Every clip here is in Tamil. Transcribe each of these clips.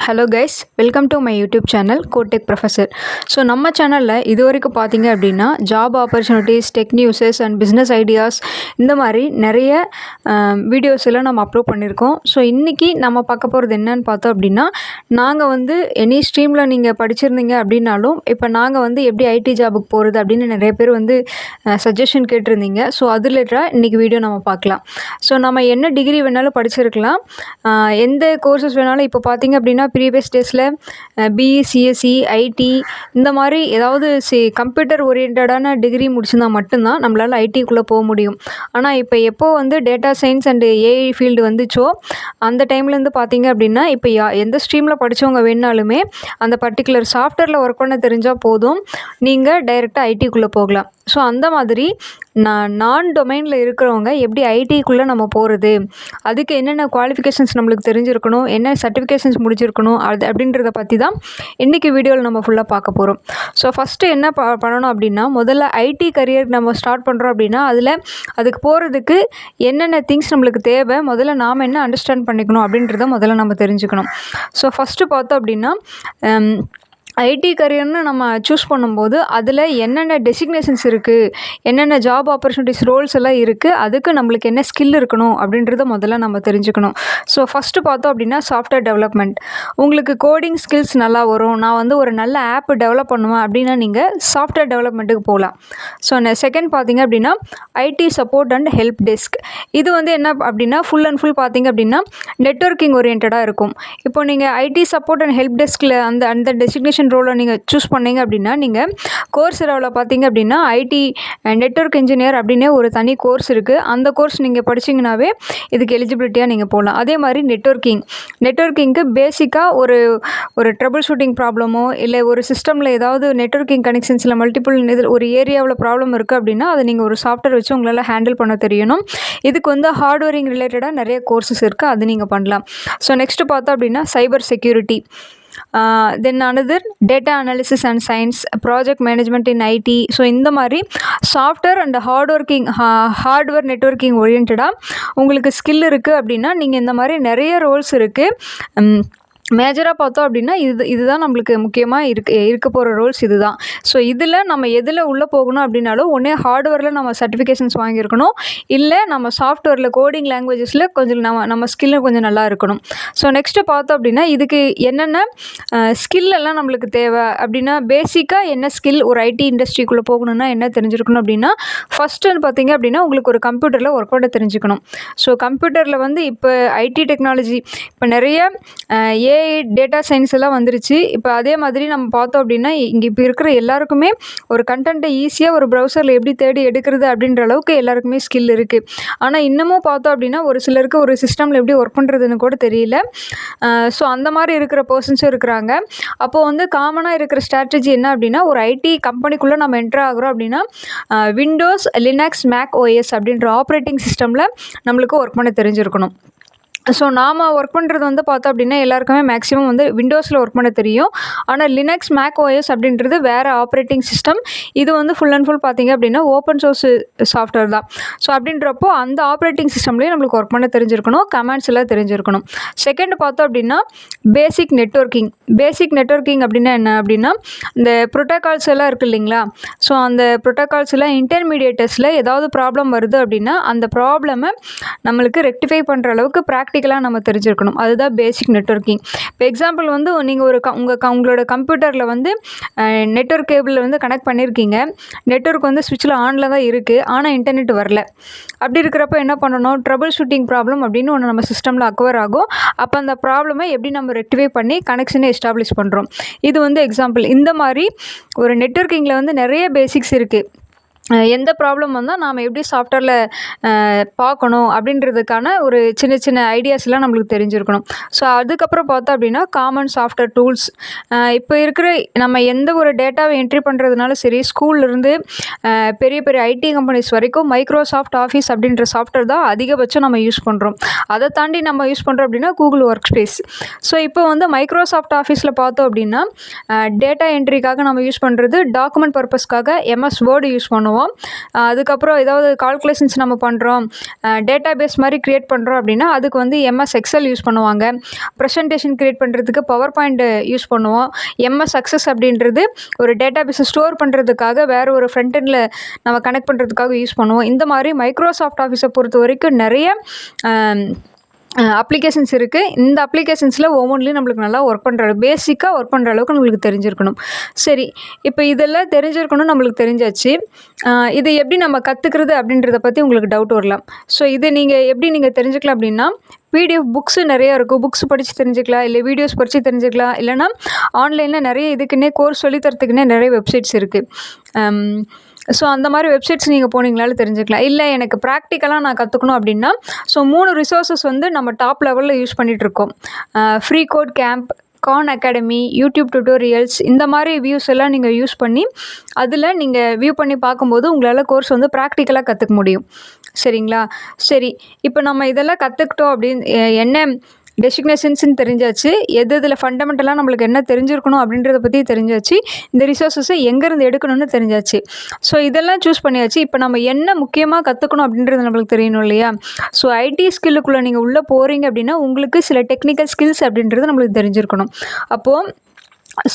Hello guys, welcome to my YouTube channel codec professor. So நம்ம சேனலில் இது வரைக்கும் பார்த்தீங்க அப்படின்னா job opportunities, tech news and business ideas இந்த மாதிரி நிறைய வீடியோஸ் எல்லாம் நம்ம அப்லோட் பண்ணியிருக்கோம். ஸோ இன்றைக்கி நம்ம பார்க்க போகிறது என்னன்னு பார்த்தோம் அப்படின்னா, நாங்கள் வந்து எனி ஸ்ட்ரீமில் நீங்கள் படிச்சிருந்தீங்க அப்படின்னாலும் இப்போ நாங்கள் வந்து எப்படி ஐடி ஜாபுக்கு போகிறது அப்படின்னு நிறைய பேர் வந்து சஜஷன் கேட்டிருந்தீங்க. ஸோ அது ரிலேட்டடாக இன்றைக்கி வீடியோ நம்ம பார்க்கலாம். ஸோ நம்ம என்ன டிகிரி வேணாலும் படிச்சிருக்கலாம், எந்த கோர்சஸ் வேணாலும். இப்போ பார்த்தீங்க அப்படின்னா ப்ரீவியஸ் டேஸில் பிஇ, சிஎஸ்சி, ஐடி இந்த மாதிரி ஏதாவது கம்ப்யூட்டர் ஓரியன்டான டிகிரி முடிச்சிருந்தால் மட்டும்தான் நம்மளால் ஐடிக்குள்ளே போக முடியும். ஆனால் இப்போ எப்போ வந்து data science and AI field வந்துச்சோ அந்த டைம்லேருந்து பார்த்தீங்க அப்படின்னா இப்போ எந்த ஸ்ட்ரீமில் படித்தவங்க வேணாலுமே அந்த பர்டிகுலர் சாஃப்ட்வேரில் ஒர்க் பண்ண தெரிஞ்சால் போதும், நீங்கள் டைரெக்டாக ஐடிக்குள்ளே போகலாம். ஸோ அந்த மாதிரி நான் டொமைனில் இருக்கிறவங்க எப்படி ஐடிக்குள்ளே நம்ம போகிறது, அதுக்கு என்னென்ன குவாலிஃபிகேஷன்ஸ் நம்மளுக்கு தெரிஞ்சிருக்கணும், என்ன சர்டிஃபிகேஷன்ஸ் முடிச்சிருக்கணும், அப்படின்றத பற்றி தான் இன்றைக்கி வீடியோவில் நம்ம ஃபுல்லாக பார்க்க போகிறோம். ஸோ ஃபஸ்ட்டு என்ன பண்ணணும் அப்படின்னா, முதல்ல ஐடி கரியர் நம்ம ஸ்டார்ட் பண்ணுறோம் அப்படின்னா அதுக்கு போகிறதுக்கு என்னென்ன திங்ஸ் நம்மளுக்கு தேவை, முதல்ல நாம் என்ன அண்டர்ஸ்டாண்ட் பண்ணிக்கணும் அப்படின்றத முதல்ல நம்ம தெரிஞ்சுக்கணும். ஸோ ஃபஸ்ட்டு பார்த்தோம் அப்படின்னா ஐடி கரியர்னு நம்ம சூஸ் பண்ணும்போது அதில் என்னென்ன டெசிக்னேஷன்ஸ் இருக்குது, என்னென்ன ஜாப் ஆப்பர்ச்சுனிட்டிஸ் ரோல்ஸ் எல்லாம் இருக்குது, அதுக்கு நம்மளுக்கு என்ன ஸ்கில் இருக்கணும் அப்படின்றத முதல்ல நம்ம தெரிஞ்சுக்கணும். ஸோ ஃபஸ்ட்டு பார்த்தோம் அப்படின்னா சாஃப்ட்வேர் டெவலப்மெண்ட். உங்களுக்கு கோடிங் ஸ்கில்ஸ் நல்லா வரும், நான் வந்து ஒரு நல்ல ஆப் டெவலப் பண்ணுவேன் அப்படின்னா நீங்கள் சாஃப்ட்வேர் டெவலப்மெண்ட்டுக்கு போகலாம். ஸோ செகண்ட் பார்த்தீங்க அப்படின்னா ID support and help desk. இது வந்து என்ன அப்படின்னா ஃபுல் அண்ட் ஃபுல் பார்த்தீங்க அப்படின்னா நெட்வொர்க்கிங் ஓரியன்டாக இருக்கும். இப்போ நீங்கள் ஐடி சப்போர்ட் அண்ட் ஹெல்ப் டெஸ்கில் அந்த டெசிக்னேஷன் ரோலை நீங்கள் சூஸ் பண்ணீங்க அப்படின்னா நீங்கள் கோர்ஸ்ராவில் பார்த்தீங்க அப்படின்னா ஐடி நெட்வொர்க் இன்ஜினியர் அப்படின்னே ஒரு தனி கோர்ஸ் இருக்குது. அந்த கோர்ஸ் நீங்கள் படிச்சிங்கனாவே இதுக்கு எலிஜிபிலிட்டியாக நீங்கள் போகலாம். அதே மாதிரி நெட்வொர்க்கிங்க்கு பேசிக்காக ஒரு ட்ரபிள் ஷூட்டிங் ப்ராப்ளமோ இல்லை ஒரு சிஸ்டமில் ஏதாவது நெட்வொர்க்கிங் கனெக்ஷன்ஸில் மல்டிபிள் ஒரு ஏரியாவில் ப்ராப்ளம் இருக்குது அப்படின்னா அதை நீங்கள் ஒரு சாஃப்ட்வேர் வச்சு உங்களால் ஹேண்டில் பண்ண தெரியணும். இதுக்கு வந்து ஹார்ட்வேரிங் ரிலேட்டடாக நிறைய கோர்சஸ் இருக்குது, அது நீங்கள் பண்ணலாம். ஸோ நெக்ஸ்ட்டு பார்த்தோம் அப்படின்னா cyber security, then another data analysis and science, project management in IT. So இந்த மாதிரி சாஃப்ட்வேர் அண்ட் ஹார்ட்வேர் நெட்வொர்க்கிங் ஓரியன்டாக உங்களுக்கு ஸ்கில் இருக்குது அப்படின்னா நீங்கள் இந்த மாதிரி நிறைய ரோல்ஸ் இருக்குது. மேஜராக பார்த்தோம் அப்படின்னா இதுதான் நம்மளுக்கு முக்கியமாக இருக்க போகிற ரோல்ஸ் இதுதான். ஸோ இதில் நம்ம எதில் உள்ளே போகணும் அப்படின்னாலும் ஒன்றே ஹார்ட்வேரில் நம்ம சர்டிஃபிகேஷன்ஸ் வாங்கியிருக்கணும், இல்லை நம்ம சாஃப்ட்வேரில் கோடிங் லாங்குவேஜஸில் கொஞ்சம் நம்ம ஸ்கில்லும் கொஞ்சம் நல்லா இருக்கணும். ஸோ நெக்ஸ்ட்டு பார்த்தோம் அப்படின்னா இதுக்கு என்னென்ன ஸ்கில் எல்லாம் நம்மளுக்கு தேவை அப்படின்னா, பேசிக்காக என்ன ஸ்கில் ஒரு ஐடி இண்டஸ்ட்ரிக்குள்ளே போகணுன்னா என்ன தெரிஞ்சிருக்கணும் அப்படின்னா, ஃபஸ்ட்டு பார்த்தீங்க அப்படின்னா உங்களுக்கு ஒரு கம்ப்யூட்டரில் ஒர்க் பண்ண தெரிஞ்சுக்கணும். ஸோ கம்ப்யூட்டரில் வந்து இப்போ ஐடி டெக்னாலஜி இப்போ நிறைய டேட்டா சயின்ஸ் எல்லாம் வந்துருச்சு. இப்போ அதே மாதிரி நம்ம பார்த்தோம் அப்படின்னா இங்கே இப்போ இருக்கிற எல்லாருக்குமே ஒரு கண்டென்ட்டை ஈஸியாக ஒரு ப்ரௌசரில் எப்படி தேடி எடுக்கிறது அப்படின்ற அளவுக்கு எல்லாருக்குமே ஸ்கில் இருக்குது. ஆனால் இன்னமும் பார்த்தோம் அப்படின்னா ஒரு சிலருக்கு ஒரு சிஸ்டமில் எப்படி ஒர்க் பண்ணுறதுன்னு கூட தெரியல. ஸோ அந்த மாதிரி இருக்கிற பர்சன்ஸும் இருக்கிறாங்க. அப்போது வந்து காமனாக இருக்கிற ஸ்ட்ராட்டஜி என்ன அப்படின்னா, ஒரு ஐடி கம்பெனிக்குள்ளே நம்ம என்ட்ரு ஆகிறோம் அப்படின்னா விண்டோஸ், லினக்ஸ், மேக் ஓஎஸ் அப்படின்ற ஆப்ரேட்டிங் சிஸ்டமில் நம்மளுக்கு ஒர்க் பண்ண தெரிஞ்சிருக்கணும். ஸோ நாம் ஒர்க் பண்ணுறது வந்து பார்த்தோம் அப்படின்னா எல்லாருக்குமே மேக்ஸிமம் வந்து விண்டோஸில் ஒர்க் பண்ண தெரியும். ஆனால் லினக்ஸ், மேக் ஓஎஸ் அப்படின்றது வேறு ஆப்ரேட்டிங் சிஸ்டம். இது வந்து ஃபுல் அண்ட் ஃபுல் பார்த்தீங்க அப்படின்னா ஓப்பன் சோர்ஸ் சாஃப்ட்வேர் தான். ஸோ அப்படின்றப்போ அந்த ஆப்ரேட்டிங் சிஸ்டம்லேயே நம்மளுக்கு ஒர்க் பண்ண தெரிஞ்சிருக்கணும், கமாண்ட்ஸ் எல்லாம் தெரிஞ்சிருக்கணும். செகண்ட் பார்த்தோம் அப்படின்னா பேசிக் நெட்வொர்க்கிங் அப்படின்னா என்ன அப்படின்னா, இந்த ப்ரோட்டோகால்ஸ் எல்லாம் இருக்குது இல்லைங்களா. ஸோ அந்த ப்ரோட்டோகால்ஸ் எல்லாம் இன்டர்மீடியேட்டர்ஸில் ஏதாவது ப்ராப்ளம் வருது அப்படின்னா அந்த ப்ராப்ளமை நம்மளுக்கு ரெக்டிஃபை பண்ணுற அளவுக்கு ப்ராக்டிக்கலாக நம்ம தெரிஞ்சிருக்கணும். அதுதான் பேசிக் நெட்வொர்க்கிங். இப்போ எக்ஸாம்பிள் வந்து நீங்கள் உங்களோட கம்ப்யூட்டரில் வந்து நெட்வொர்க் கேபிளில் வந்து கனெக்ட் பண்ணியிருக்கீங்க, நெட்வொர்க் வந்து ஸ்விட்சில் ஆனில் தான் இருக்குது, ஆனால் இன்டர்நெட் வரல. அப்படி இருக்கிறப்ப என்ன பண்ணணும், ட்ரபிள் ஷூட்டிங் ப்ராப்ளம் அப்படின்னு ஒன்று நம்ம சிஸ்டமில் அக்வர் ஆகும். அப்போ அந்த ப்ராப்ளமை எப்படி நம்ம ரெக்டிஃபை பண்ணி கனெக்ஷனை எஸ்டாப்ளிஷ் பண்ணுறோம், இது வந்து எக்ஸாம்பிள். இந்த மாதிரி ஒரு நெட்வொர்க்கிங்கில் வந்து நிறைய பேசிக்ஸ் இருக்குது. எந்த ப்ராப்ளம் வந்தால் நாம் எப்படி சாஃப்ட்வேரில் பார்க்கணும் அப்படின்றதுக்கான ஒரு சின்ன சின்ன ஐடியாஸ்லாம் நம்மளுக்கு தெரிஞ்சிருக்கணும். ஸோ அதுக்கப்புறம் பார்த்தோம் அப்படின்னா காமன் சாஃப்ட்வேர் டூல்ஸ். இப்போ இருக்கிற நம்ம எந்த ஒரு டேட்டாவை என்ட்ரி பண்ணுறதுனாலும் சரி, ஸ்கூல்லேருந்து பெரிய பெரிய ஐடி கம்பெனிஸ் வரைக்கும் மைக்ரோசாஃப்ட் ஆஃபீஸ் அப்படின்ற சாஃப்ட்வேர் தான் அதிகபட்சம் நம்ம யூஸ் பண்ணுறோம். அதை தாண்டி நம்ம யூஸ் பண்ணுறோம் அப்படின்னா கூகுள் ஒர்க் ஸ்பேஸ். ஸோ இப்போ வந்து மைக்ரோசாஃப்ட் ஆஃபீஸில் பார்த்தோம் அப்படின்னா டேட்டா என்ட்ரிக்காக நம்ம யூஸ் பண்ணுறது, டாக்குமெண்ட் பர்பஸ்க்காக எம்எஸ் வேர்டு யூஸ் பண்ணுவோம். பண்ணுவோம். அதுக்கப்புறம் ஏதாவது கால்குலேஷன்ஸ் நம்ம பண்ணுறோம், டேட்டாபேஸ் மாதிரி க்ரியேட் பண்ணுறோம் அப்படின்னா அதுக்கு வந்து எம்எஸ் எக்ஸல் யூஸ் பண்ணுவாங்க. ப்ரெசன்டேஷன் க்ரியேட் பண்ணுறதுக்கு பவர் பாயிண்ட் யூஸ் பண்ணுவோம். எம்எஸ் சக்ஸஸ் அப்படின்றது ஒரு டேட்டாபேஸை ஸ்டோர் பண்ணுறதுக்காக வேறு ஒரு ஃப்ரண்ட் எண்டில் நம்ம கனெக்ட் பண்ணுறதுக்காக யூஸ் பண்ணுவோம். இந்த மாதிரி மைக்ரோசாஃப்ட் ஆஃபீஸை பொறுத்த வரைக்கும் நிறைய அப்ளிகேஷன்ஸ் இருக்குது. இந்த அப்ளிகேஷன்ஸில் ஒவ்வொன்றிலையும் நம்மளுக்கு நல்லா பேசிக்காக ஒர்க் பண்ணுற அளவுக்கு நம்மளுக்கு தெரிஞ்சிருக்கணும். சரி, இப்போ இதெல்லாம் தெரிஞ்சிருக்கணும், நம்மளுக்கு தெரிஞ்சாச்சு. இது எப்படி நம்ம கற்றுக்கிறது அப்படின்றத பற்றி உங்களுக்கு டவுட் வரலாம். ஸோ இது நீங்கள் தெரிஞ்சுக்கலாம் அப்படின்னா, பிடிஎஃப் புக்ஸு நிறையா இருக்கும். புக்ஸ் படித்து தெரிஞ்சுக்கலாம், இல்லை வீடியோஸ் படித்து தெரிஞ்சுக்கலாம், இல்லைனா ஆன்லைனில் நிறைய இதுக்குன்னே கோர்ஸ் சொல்லித்தரத்துக்குன்னே நிறைய வெப்சைட்ஸ் இருக்குது. ஸோ அந்த மாதிரி வெப்சைட்ஸ் நீங்கள் போனீங்களாலும் தெரிஞ்சுக்கலாம். இல்லை எனக்கு ப்ராக்டிக்கலாக நான் கற்றுக்கணும் அப்படின்னா, ஸோ 3 ரிசோர்ஸஸ் வந்து நம்ம டாப் லெவலில் யூஸ் பண்ணிகிட்ருக்கோம். Free code camp, Khan academy, YouTube tutorials, இந்த மாதிரி வியூஸ் எல்லாம் நீங்கள் யூஸ் பண்ணி அதில் நீங்கள் வியூ பண்ணி பார்க்கும்போது உங்களால் கோர்ஸ் வந்து ப்ராக்டிக்கலாக கற்றுக்க முடியும். சரிங்களா? சரி, இப்போ நம்ம இதெல்லாம் கற்றுக்கிட்டோம் அப்படின்னு என்ன டெசிக்னேஷன்ஸ்ன்னு தெரிஞ்சாச்சு, இதில் ஃபண்டமெண்டலாக நம்மளுக்கு என்ன தெரிஞ்சிருக்கணும் அப்படின்றத பற்றி தெரிஞ்சாச்சு, இந்த ரிசோர்ஸஸை எங்கேருந்து எடுக்கணும்னு தெரிஞ்சாச்சு. ஸோ இதெல்லாம் சூஸ் பண்ணியாச்சு. இப்போ நம்ம என்ன முக்கியமாக கற்றுக்கணும் அப்படின்றது நம்மளுக்கு தெரியணும் இல்லையா? ஸோ ஐடி ஸ்கில்லுக்குள்ளே நீங்கள் உள்ளே போகிறீங்க அப்படின்னா உங்களுக்கு சில டெக்னிக்கல் ஸ்கில்ஸ் அப்படின்றது நம்மளுக்கு தெரிஞ்சிருக்கணும். அப்போது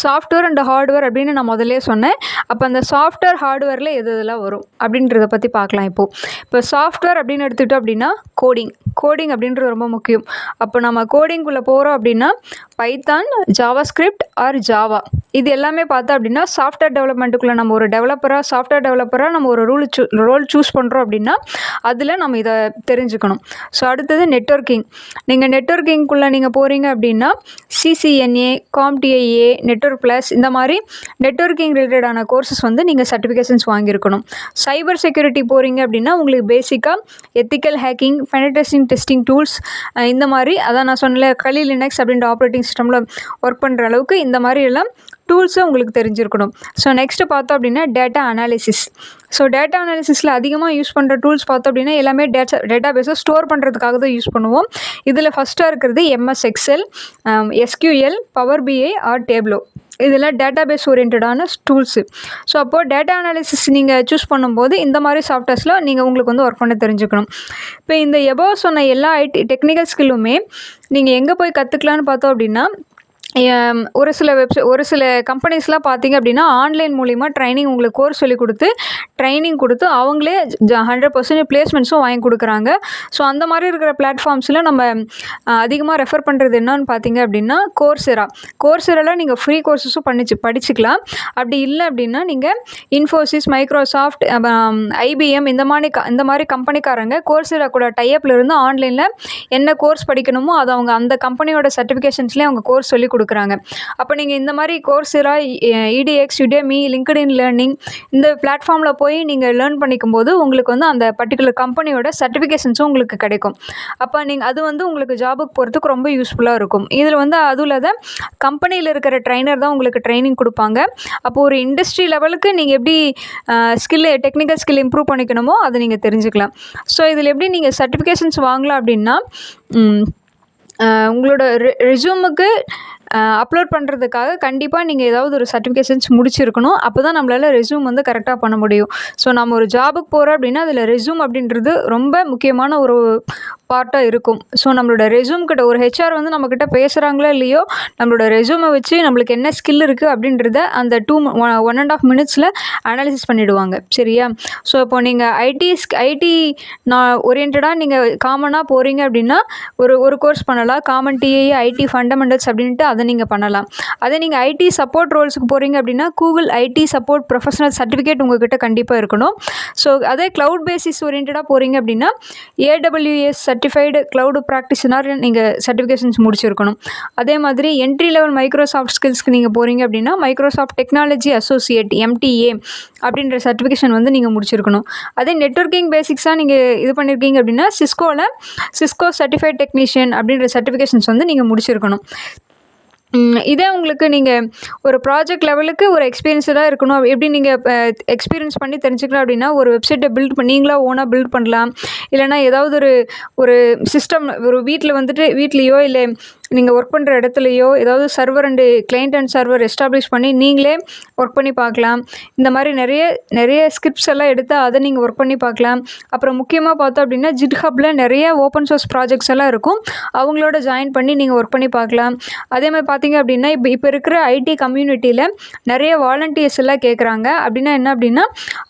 சாஃப்ட்வேர் அண்ட் ஹார்ட்வேர் அப்படின்னு நான் முதல்லே சொன்னேன். அப்போ அந்த சாஃப்ட்வேர் ஹார்ட்வேரில் எதெல்லாம் வரும் அப்படின்றத பற்றி பார்க்கலாம். இப்போ சாஃப்ட்வேர் அப்படின்னு எடுத்துக்கிட்டோம் அப்படின்னா கோடிங் அப்படின்றது ரொம்ப முக்கியம். அப்போ நம்ம கோடிங்குள்ளே போகிறோம் அப்படின்னா பைத்தான், ஜாவாஸ்கிரிப்ட் ஆர் ஜாவா, இது எல்லாமே பார்த்தா அப்படின்னா சாஃப்ட்வேர் டெவலப்மெண்ட்டுக்குள்ளே நம்ம ஒரு சாஃப்ட்வேர் டெவலப்பராக நம்ம ஒரு ரோல் சூஸ் பண்ணுறோம் அப்படின்னா அதில் நம்ம இதை தெரிஞ்சுக்கணும். ஸோ அடுத்தது நீங்கள் நெட்வொர்க்கிங்குள்ளே நீங்கள் போகிறீங்க அப்படின்னா CCNA, CompTIA, நெட்வொர்க் ப்ளஸ், இந்த மாதிரி நெட்வொர்க்கிங் ரிலேட்டடான கோர்சஸ் வந்து நீங்கள் சர்டிஃபிகேஷன்ஸ் வாங்கியிருக்கணும். சைபர் செக்யூரிட்டி போகிறீங்க அப்படின்னா உங்களுக்கு பேசிக்காக ethical hacking, penetration testing tools, இந்த மாதிரி அதான் நான் சொன்னல கலி லினக்ஸ் அப்படின்ற ஆப்ரேட்டிங் சிஸ்டமில் ஒர்க் பண்ணுற அளவுக்கு இந்த மாதிரி எல்லாம் டூல்ஸை உங்களுக்கு தெரிஞ்சிருக்கணும். ஸோ நெக்ஸ்ட்டு பார்த்தோம் அப்படின்னா டேட்டா அனாலிசிஸில் அதிகமாக யூஸ் பண்ணுற டூல்ஸ் பார்த்தோம் அப்படின்னா எல்லாமே டேட்டாபேஸை ஸ்டோர் பண்ணுறதுக்காக தான் யூஸ் பண்ணுவோம். இதில் ஃபஸ்ட்டாக இருக்கிறது MS Excel, SQL, power BI or Tableau, இதெல்லாம் டேட்டாபேஸ் ஓரியன்டான டூல்ஸு. ஸோ அப்போது டேட்டா அனாலிசிஸ் நீங்கள் சூஸ் பண்ணும்போது இந்த மாதிரி சாஃப்ட்வேர்ஸில் நீங்கள் உங்களுக்கு வந்து ஒர்க் பண்ண தெரிஞ்சுக்கணும். இப்போ இந்த எபோவ் சொன்ன எல்லா டெக்னிக்கல் ஸ்கில்லுமே நீங்கள் எங்கே போய் கற்றுக்கலான்னு பார்த்தோம் அப்படின்னா, ஒரு சில கம்பெனிஸ்லாம் பார்த்தீங்க அப்படின்னா ஆன்லைன் மூலிமா உங்களுக்கு கோர்ஸ் சொல்லி ட்ரைனிங் கொடுத்து அவங்களே 100% பிளேஸ்மெண்ட்ஸும் வாங்கி கொடுக்குறாங்க. ஸோ அந்த மாதிரி இருக்கிற பிளாட்ஃபார்ம்ஸில் நம்ம அதிகமாக ரெஃபர் பண்ணுறது என்னன்னு பார்த்தீங்க அப்படின்னா கோர்ஸெராவில் நீங்கள் ஃப்ரீ கோர்ஸஸும் படிச்சுக்கலாம். அப்படி இல்லை அப்படின்னா நீங்கள் இன்ஃபோசிஸ், மைக்ரோசாஃப்ட், IBM இந்த மாதிரி கம்பெனிக்காரங்க கோர்ஸெரா கூட டைப்பில் இருந்து ஆன்லைனில் என்ன கோர்ஸ் படிக்கணுமோ அதை அவங்க அந்த கம்பெனியோட சர்டிஃபிகேஷன்ஸ்லேயே அவங்க கோர்ஸ் சொல்லி கொடுக்குறாங்க. அப்போ நீங்கள் இந்த மாதிரி கோர்ஸெரா, EDX, Udemy, LinkedIn லேர்னிங் இந்த பிளாட்ஃபார்மில் போய் நீங்கள் லேர்ன் பண்ணிக்கும்போது உங்களுக்கு வந்து அந்த பர்டிகுலர் கம்பெனியோட சர்டிஃபிகேஷன்ஸும் உங்களுக்கு கிடைக்கும். அப்போ அது வந்து உங்களுக்கு ஜாபுக்கு போகிறதுக்கு ரொம்ப யூஸ்ஃபுல்லாக இருக்கும். இதில் வந்து அதுவும் இல்லாத கம்பெனியில் இருக்கிற ட்ரைனர் தான் உங்களுக்கு ட்ரைனிங் கொடுப்பாங்க. அப்போது ஒரு இண்டஸ்ட்ரி லெவலுக்கு நீங்கள் எப்படி டெக்னிக்கல் ஸ்கில் இம்ப்ரூவ் பண்ணிக்கணுமோ அதை நீங்கள் தெரிஞ்சுக்கலாம். ஸோ இதில் எப்படி நீங்கள் சர்டிஃபிகேஷன்ஸ் வாங்கலாம் அப்படின்னா, உங்களோட ரெஸ்யூமுக்கு அப்லோட் பண்ணுறதுக்காக கண்டிப்பாக நீங்கள் ஏதாவது ஒரு சர்டிஃபிகேஷன்ஸ் முடிச்சிருக்கணும். அப்போ தான் நம்மளால் ரெஸ்யூம் வந்து கரெக்டாக பண்ண முடியும். ஸோ நம்ம ஒரு ஜாபுக்கு போகிறோம் அப்படின்னா அதில் ரெஸ்யூம் அப்படின்றது ரொம்ப முக்கியமான ஒரு பார்ட்டாக இருக்கும். ஸோ நம்மளோட ரெஸ்யூம் கிட்ட ஒரு HR வந்து நம்மக்கிட்ட பேசுகிறாங்களோ இல்லையோ, நம்மளோட ரெஸ்யூமை வச்சு நம்மளுக்கு என்ன ஸ்கில் இருக்குது அப்படின்றத அந்த 1.5 மினிட்ஸில் அனாலிசிஸ் பண்ணிவிடுவாங்க. சரியா? ஸோ இப்போ நீங்கள் ஐடி ஓரியன்டாக நீங்கள் காமனாக போகிறீங்க அப்படின்னா ஒரு கோர்ஸ் பண்ணலாம். காமன் TIA, IT ஃபண்டமெண்டல்ஸ் அப்படின்ட்டு அதை நீங்கள் பண்ணலாம். அதே நீங்கள் IT சப்போர்ட் ரோல்ஸுக்கு போகிறீங்க அப்படின்னா Google IT support professional certificate உங்கள்கிட்ட கண்டிப்பாக இருக்கணும். ஸோ அதே க்ளவுட் பேசிஸ் ஓரியன்டாக போகிறீங்க அப்படின்னா AWS சர்டிஃபைடு க்ளவுடு ப்ராக்டிஷனர் நீங்கள் சர்டிஃபிகேஷன்ஸ் முடிச்சிருக்கணும். அதே மாதிரி என்ட்ரி லெவல் மைக்ரோசாஃப்ட் ஸ்கில்ஸ்க்கு நீங்கள் போகிறீங்க அப்படின்னா மைக்ரோசாஃப்ட் டெக்னாலஜி அசோசியேட் MTA அப்படின்ற சர்டிஃபிகேஷன் வந்து நீங்கள் முடிச்சிருக்கணும். அதே நெட்வொர்க்கிங் பேசிக்ஸாக நீங்கள் இது பண்ணியிருக்கீங்க அப்படின்னா சிஸ்கோ சர்டிஃபைட் டெக்னீஷியன் அப்படின்ற சர்டிஃபிகேஷன்ஸ் வந்து நீங்கள் முடிச்சிருக்கணும். இதே உங்களுக்கு நீங்கள் ஒரு ப்ராஜெக்ட் லெவலுக்கு ஒரு எக்ஸ்பீரியன்ஸ்டாக இருக்கணும், எப்படி நீங்கள் எக்ஸ்பீரியன்ஸ் பண்ணி தெரிஞ்சுக்கலாம் அப்படின்னா, ஒரு வெப்சைட்டை பில்ட் பண்ணி நீங்களா ஓனாக பில்ட் பண்ணலாம். இல்லைனா ஏதாவது ஒரு ஒரு சிஸ்டம் ஒரு வீட்டில் வந்துட்டு வீட்லேயோ இல்லை நீங்கள் ஒர்க் பண்ணுற இடத்துலையோ ஏதாவது server and client and server establish பண்ணி நீங்களே ஒர்க் பண்ணி பார்க்கலாம். இந்த மாதிரி நிறைய ஸ்கிரிப்ட்ஸ் எல்லாம் எடுத்து அதை நீங்கள் ஒர்க் பண்ணி பார்க்கலாம். அப்புறம் முக்கியமாக பார்த்தோம் அப்படின்னா GitHubல நிறைய ஓப்பன் சோர்ஸ் ப்ராஜெக்ட்ஸ் எல்லாம் இருக்கும். அவங்களோட ஜாயின் பண்ணி நீங்கள் ஒர்க் பண்ணி பார்க்கலாம். அதே மாதிரி பார்த்தீங்க அப்படின்னா இப்போ இருக்கிற ஐடி கம்யூனிட்டியில் நிறைய வாலண்டியர்ஸ் எல்லாம் கேட்குறாங்க. அப்படின்னா என்ன அப்படின்னா,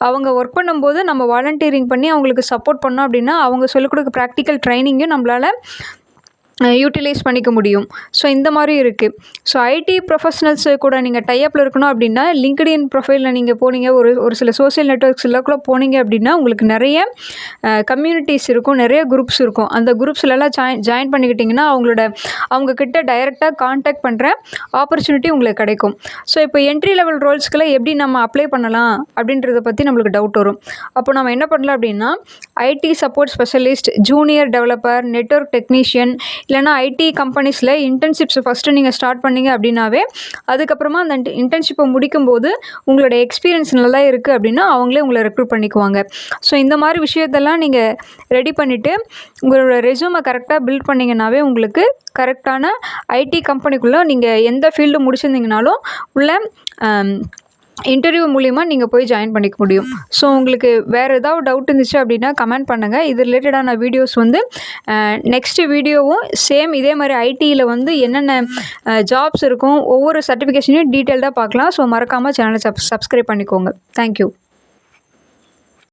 அவங்க ஒர்க் பண்ணும்போது நம்ம வாலண்டியரிங் பண்ணி அவங்களுக்கு சப்போர்ட் பண்ணோம் அப்படின்னா அவங்க சொல்லிக் கொடுக்க ப்ராக்டிக்கல் ட்ரைனிங்கும் நம்மளால் யூட்டிலைஸ் பண்ணிக்க முடியும். ஸோ இந்த மாதிரி இருக்குது. ஸோ ஐடி ப்ரொஃபஷனல்ஸு கூட நீங்கள் டைப்பில் இருக்கணும் அப்படின்னா லிங்க்டின் ப்ரொஃபைலில் நீங்கள் போனீங்க, ஒரு சில சோஷியல் நெட்வொர்க்ஸில் கூட போனீங்க அப்படின்னா உங்களுக்கு நிறைய கம்யூனிட்டிஸ் இருக்கும், நிறைய குரூப்ஸ் இருக்கும். அந்த குரூப்ஸ்லலாம் ஜாயின் பண்ணிக்கிட்டிங்கன்னா அவங்கக்கிட்ட டைரெக்டாக கான்டாக்ட் பண்ணுற ஆப்பர்ச்சுனிட்டி உங்களுக்கு கிடைக்கும். ஸோ இப்போ என்ட்ரி லெவல் ரோல்ஸ்க்கெல்லாம் எப்படி நம்ம அப்ளை பண்ணலாம் அப்படின்றத பற்றி நம்மளுக்கு டவுட் வரும். அப்போ நம்ம என்ன பண்ணலாம் அப்படின்னா, ID support specialist, junior developer, network technician, இல்லைனா ஐடி கம்பெனிஸில் இன்டர்ன்ஷிப்ஸ் ஃபஸ்ட்டு நீங்கள் ஸ்டார்ட் பண்ணிங்க அப்படின்னாவே அதுக்கப்புறமா அந்த இன்டர்ன்ஷிப்பை முடிக்கும்போது உங்களோட எக்ஸ்பீரியன்ஸ் நல்லா இருக்குது அப்படின்னா அவங்களே உங்களை ரெக்ரூட் பண்ணிக்குவாங்க. ஸோ இந்த மாதிரி விஷயத்தெல்லாம் நீங்கள் ரெடி பண்ணிவிட்டு உங்களோட ரெஸ்யூமை கரெக்டாக பில்ட் பண்ணிங்கன்னாவே உங்களுக்கு கரெக்டான ஐடி கம்பெனிக்குள்ளே நீங்கள் எந்த ஃபீல்டு முடிச்சிருந்தீங்கனாலும் உள்ள இன்டர்வியூ மூலிமா நீங்கள் போய் ஜாயின் பண்ணிக்க முடியும். ஸோ உங்களுக்கு வேறு ஏதாவது டவுட் இருந்துச்சு அப்படின்னா கமெண்ட் பண்ணுங்கள். இது ரிலேட்டடான வீடியோஸ் வந்து நெக்ஸ்ட்டு வீடியோவும் சேம் இதே மாதிரி ஐடியில் வந்து என்னென்ன ஜாப்ஸ் இருக்கும், ஒவ்வொரு சர்டிஃபிகேஷனையும் டீட்டெயில்டாக பார்க்கலாம். ஸோ மறக்காமல் சேனலை சப்ஸ்கிரைப் பண்ணிக்கோங்க. தேங்க்யூ.